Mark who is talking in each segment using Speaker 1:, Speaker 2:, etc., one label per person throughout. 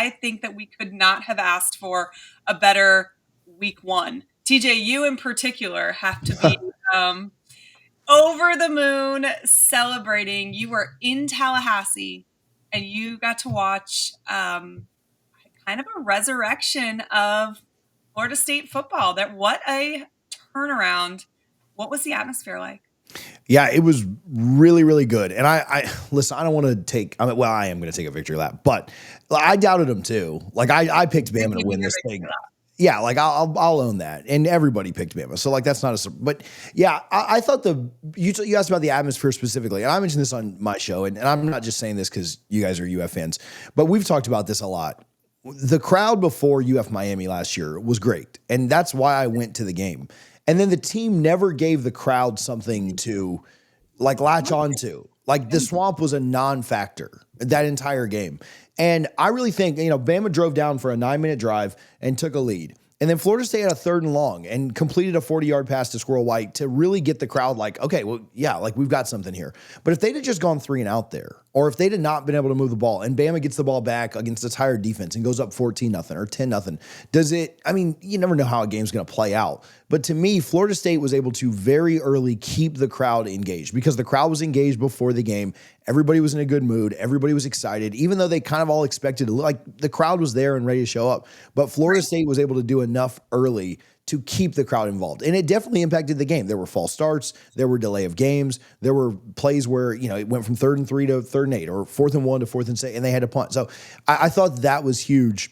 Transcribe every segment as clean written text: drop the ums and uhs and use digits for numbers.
Speaker 1: I think that we could not have asked for a better week one. TJ, you in particular have to be over the moon celebrating. You were in Tallahassee and you got to watch kind of a resurrection of Florida State football. That what a turnaround. What was the atmosphere like?
Speaker 2: Yeah, it was really, really good. And I listen, I don't want to take, I am going to take a victory lap, but I doubted them too. Like I picked Bama to win this thing. Yeah, like I'll own that. And everybody picked Bama. So like that's not but yeah, I thought you asked about the atmosphere specifically. And I mentioned this on my show. And I'm not just saying this because you guys are UF fans, but we've talked about this a lot. The crowd before UF Miami last year was great. And that's why I went to the game. And then the team never gave the crowd something to like latch onto. Like the swamp was a non-factor that entire game. And I really think, Bama drove down for a 9-minute drive and took a lead. And then Florida State had a 3rd and long and completed a 40-yard pass to Squirrel White to really get the crowd like, okay, well, yeah, like we've got something here. But if they'd have just gone 3 and out there, or if they'd have not been able to move the ball and Bama gets the ball back against a tired defense and goes up 14-0 or 10-0, you never know how a game's going to play out. But to me, Florida State was able to very early keep the crowd engaged because the crowd was engaged before the game. Everybody was in a good mood. Everybody was excited, even though they kind of all expected like the crowd was there and ready to show up. But Florida State was able to do enough early to keep the crowd involved. And it definitely impacted the game. There were false starts. There were delay of games. There were plays where, it went from 3rd and 3 to 3rd and 8 or 4th and 1 to 4th and 6, and they had to punt. So I thought that was huge.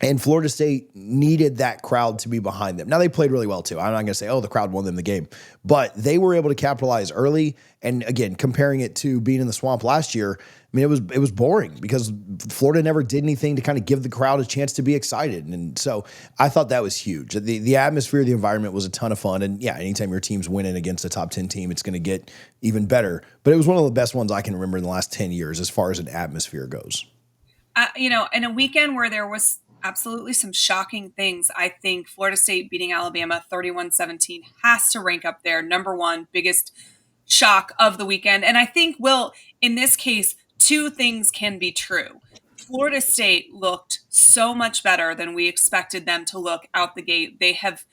Speaker 2: And Florida State needed that crowd to be behind them. Now, they played really well, too. I'm not going to say, the crowd won them the game. But they were able to capitalize early. And, again, comparing it to being in the swamp last year, it was boring because Florida never did anything to kind of give the crowd a chance to be excited. And so I thought that was huge. The atmosphere, the environment was a ton of fun. And, yeah, anytime your team's winning against a top 10 team, it's going to get even better. But it was one of the best ones I can remember in the last 10 years as far as an atmosphere goes.
Speaker 1: In a weekend where there was absolutely some shocking things. I think Florida State beating Alabama 31-17 has to rank up there. Number one, biggest shock of the weekend. And I think, Will, in this case, 2 things can be true. Florida State looked so much better than we expected them to look out the gate. They have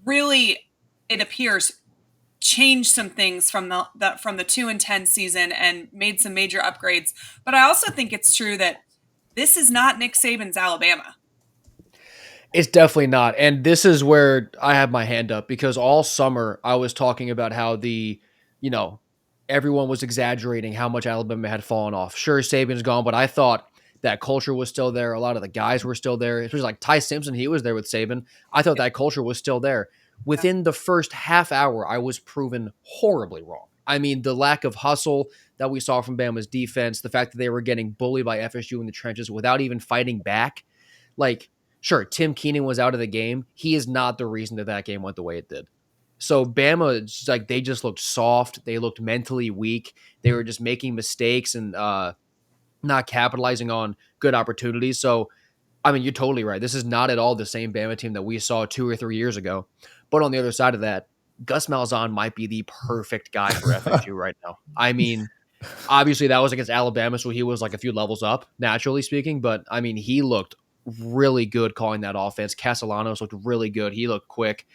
Speaker 1: really, it appears, changed some things from the 2-10 season and made some major upgrades. But I also think it's true that this is not Nick Saban's Alabama.
Speaker 3: It's definitely not. And this is where I have my hand up because all summer I was talking about how everyone was exaggerating how much Alabama had fallen off. Sure, Saban's gone, but I thought that culture was still there. A lot of the guys were still there. It was like Ty Simpson. He was there with Saban. I thought that culture was still there. Within the first half hour, I was proven horribly wrong. I mean, the lack of hustle that we saw from Bama's defense, the fact that they were getting bullied by FSU in the trenches without even fighting back. Like, sure, Tim Keenan was out of the game. He is not the reason that game went the way it did. So Bama, they just looked soft. They looked mentally weak. They were just making mistakes and not capitalizing on good opportunities. So, you're totally right. This is not at all the same Bama team that we saw 2 or 3 years ago. But on the other side of that, Gus Malzahn might be the perfect guy for FSU right now. Obviously that was against Alabama, so he was like a few levels up, naturally speaking. But, he looked really good calling that offense. Castellanos looked really good. He looked quick.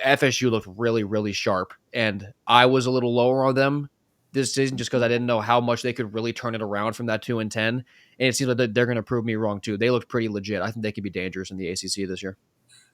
Speaker 3: FSU looked really, really sharp. And I was a little lower on them this season just because I didn't know how much they could really turn it around from that 2-10. And it seems like they're going to prove me wrong, too. They looked pretty legit. I think they could be dangerous in the ACC this year.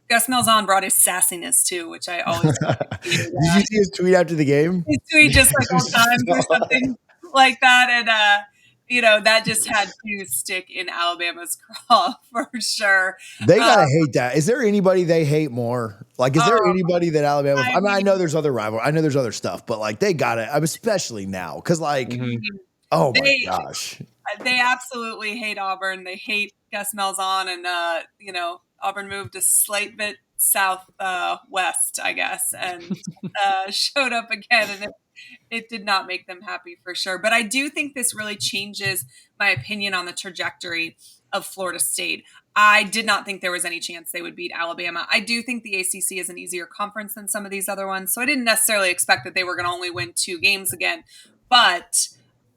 Speaker 1: Gus Malzahn brought his sassiness too, which I always
Speaker 2: Did you see his tweet after the game?
Speaker 1: His tweet just like on time or something like that. And, that just had to stick in Alabama's craw for sure.
Speaker 2: They got to hate that. Is there anybody they hate more? Like, is there anybody that Alabama, I know there's other rival. I know there's other stuff, but they got it. Especially now. Cause oh my gosh.
Speaker 1: They absolutely hate Auburn. They hate Gus Malzahn and, Auburn moved a slight bit southwest, I guess, and showed up again, and it did not make them happy for sure. But I do think this really changes my opinion on the trajectory of Florida State. I did not think there was any chance they would beat Alabama. I do think the ACC is an easier conference than some of these other ones, so I didn't necessarily expect that they were going to only win 2 games again. But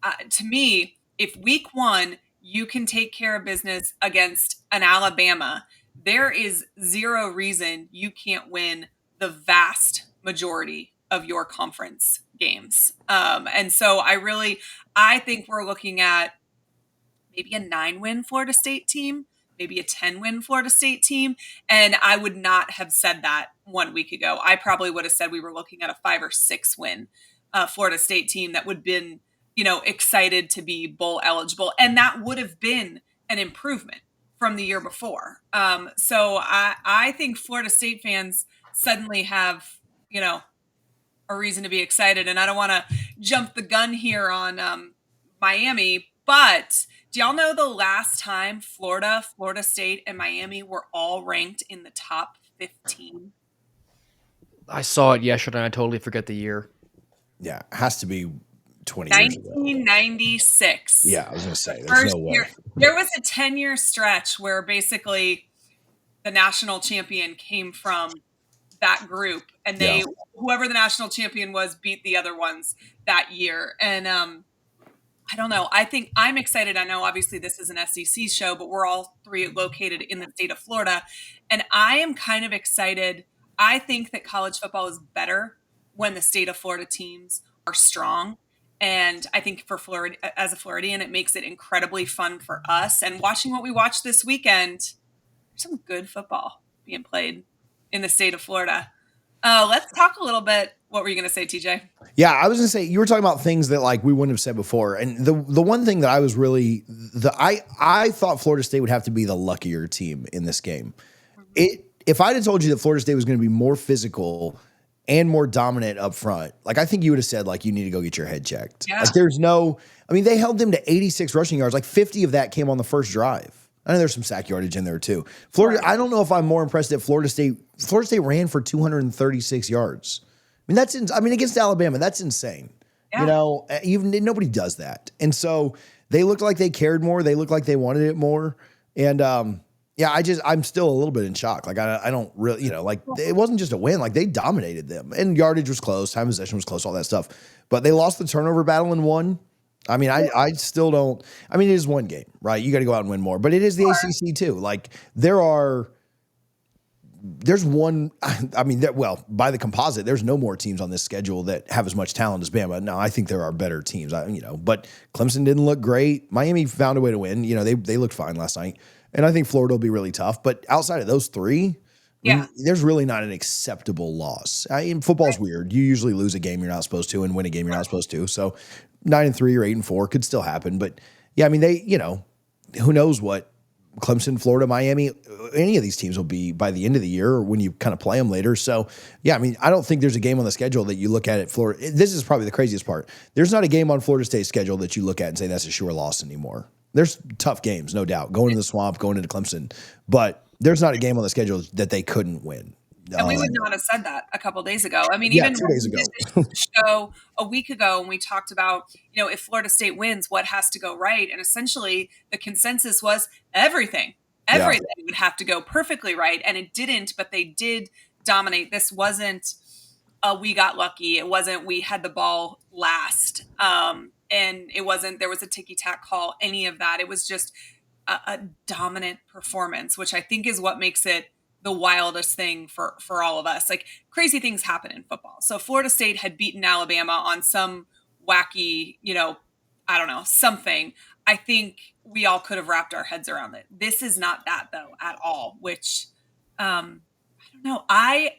Speaker 1: to me, if week 1 you can take care of business against an Alabama, there is zero reason you can't win the vast majority of your conference games. And so I think we're looking at maybe a 9-win Florida State team, maybe a 10-win Florida State team. And I would not have said that 1 week ago. I probably would have said we were looking at a 5 or 6-win Florida State team that would have been, excited to be bowl eligible. And that would have been an improvement from the year before. So I think Florida State fans suddenly have, a reason to be excited. And I don't want to jump the gun here on Miami, but do y'all know the last time Florida State, and Miami were all ranked in the top 15?
Speaker 3: I saw it yesterday. And I totally forget the year.
Speaker 2: Yeah, it has to be 20 years ago.
Speaker 1: 1996.
Speaker 2: Yeah, I was going to say, there's no way.
Speaker 1: There was a 10-year stretch where basically the national champion came from that group, and whoever the national champion was beat the other ones that year. And I don't know. I think I'm excited. I know obviously this is an SEC show, but we're all three located in the state of Florida. And I am kind of excited. I think that college football is better when the state of Florida teams are strong. And I think for Florida, as a Floridian, it makes it incredibly fun for us. And watching what we watched this weekend, there's some good football being played in the state of Florida. Let's talk a little bit. What were you going to say, TJ?
Speaker 2: Yeah, I was going to say, you were talking about things that like we wouldn't have said before. And the one thing that I was really, I thought Florida State would have to be the luckier team in this game. Mm-hmm. If I'd have told you that Florida State was going to be more physical and more dominant up front, like I think you would have said like, you need to go get your head checked. Yeah. Like they held them to 86 rushing yards. Like 50 of that came on the first drive. I know there's some sack yardage in there too. Florida, I don't know if I'm more impressed that Florida State ran for 236 yards. I mean, against Alabama, that's insane. Yeah. Even nobody does that. And so they looked like they cared more. They looked like they wanted it more. And I'm still a little bit in shock. Like I don't really, it wasn't just a win. Like they dominated them, and yardage was close, time of possession was close, all that stuff. But they lost the turnover battle and won. I mean, I still don't. I mean, it is one game, right? You got to go out and win more. But it is the ACC too. Like there's one. I mean, by the composite, there's no more teams on this schedule that have as much talent as Bama. Now, I think there are better teams. But Clemson didn't look great. Miami found a way to win. They looked fine last night, and I think Florida will be really tough. But outside of those three. Yeah. There's really not an acceptable loss. Football's weird. You usually lose a game you're not supposed to and win a game you're not supposed to. So 9-3 or 8-4 could still happen. But yeah, I mean, who knows what Clemson, Florida, Miami, any of these teams will be by the end of the year or when you kind of play them later. So yeah, I mean, I don't think there's a game on the schedule that you look at Florida. This is probably the craziest part. There's not a game on Florida State's schedule that you look at and say that's a sure loss anymore. There's tough games, no doubt, going to the swamp, going into Clemson, but there's not a game on the schedule that they couldn't win.
Speaker 1: And we would not have said that a couple of days ago. I mean, even
Speaker 2: 2 days ago,
Speaker 1: show a week ago, when we talked about, if Florida State wins, what has to go right? And essentially the consensus was everything would have to go perfectly right. And it didn't, but they did dominate. This wasn't we got lucky. It wasn't we had the ball last. And it wasn't, there was a ticky-tack call, any of that. It was just a dominant performance, which I think is what makes it the wildest thing for all of us. Like, crazy things happen in football. So Florida State had beaten Alabama on some wacky, I don't know, something. I think we all could have wrapped our heads around it. This is not that though at all, which I don't know. I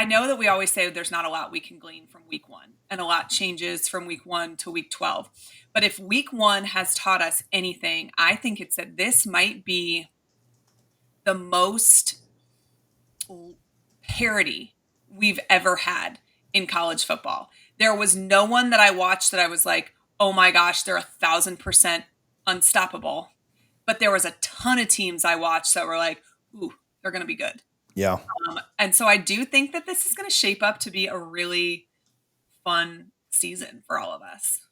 Speaker 1: know that we always say there's not a lot we can glean from week 1 and a lot changes from week 1 to week 12. But if week 1 has taught us anything, I think it's that this might be the most parity we've ever had in college football. There was no one that I watched that I was like, oh my gosh, they're 1,000% unstoppable. But there was a ton of teams I watched that were like, ooh, they're going to be good.
Speaker 2: Yeah.
Speaker 1: And so I do think that this is going to shape up to be a really fun season for all of us.